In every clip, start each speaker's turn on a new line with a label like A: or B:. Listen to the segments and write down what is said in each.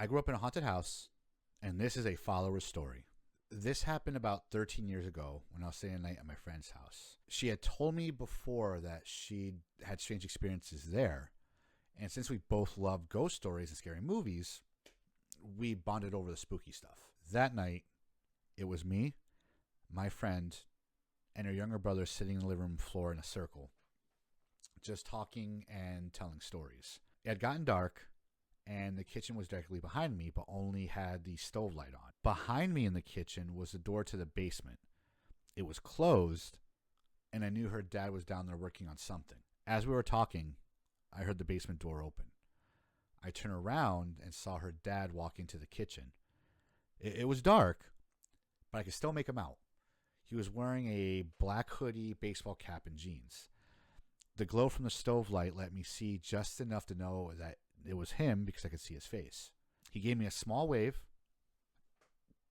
A: I grew up in a haunted house, and this is a follower story. This happened about 13 years ago when I was staying a night at my friend's house. She had told me before that she had strange experiences there. And since we both love ghost stories and scary movies, we bonded over the spooky stuff. That night, it was me, my friend, and her younger brother sitting in the living room floor in a circle, just talking and telling stories. It had gotten dark, and the kitchen was directly behind me, but only had the stove light on. Behind me in the kitchen was the door to the basement. It was closed, and I knew her dad was down there working on something. As we were talking, I heard the basement door open. I turned around and saw her dad walk into the kitchen. It was dark, but I could still make him out. He was wearing a black hoodie, baseball cap, and jeans. The glow from the stove light let me see just enough to know that it was him because I could see his face. He gave me a small wave,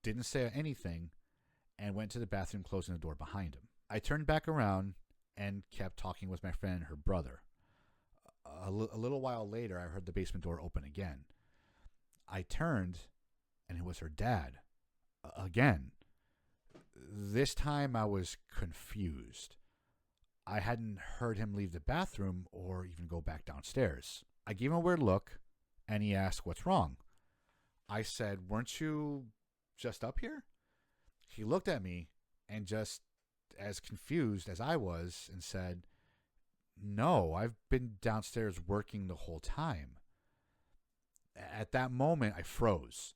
A: didn't say anything, and went to the bathroom, closing the door behind him. I turned back around and kept talking with my friend and her brother. A little while later, I heard the basement door open again. I turned, and it was her dad. Again. This time I was confused. I hadn't heard him leave the bathroom or even go back downstairs. I gave him a weird look, and he asked, "What's wrong?" I said, "Weren't you just up here?" He looked at me and just as confused as I was and said, "No, I've been downstairs working the whole time." At that moment, I froze.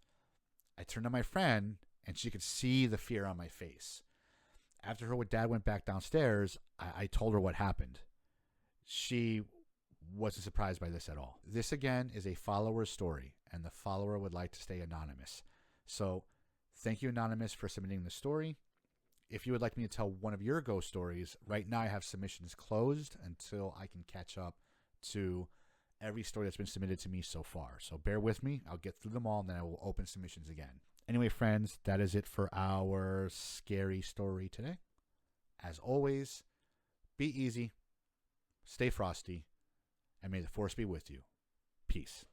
A: I turned to my friend, and she could see the fear on my face. After her dad went back downstairs, I told her what happened. She wasn't surprised by this at all. This, again, is a follower's story, and the follower would like to stay anonymous. So thank you, Anonymous, for submitting the story. If you would like me to tell one of your ghost stories, right now I have submissions closed until I can catch up to every story that's been submitted to me so far. So bear with me. I'll get through them all, and then I will open submissions again. Anyway, friends, that is it for our scary story today. As always, be easy, stay frosty, and may the force be with you. Peace.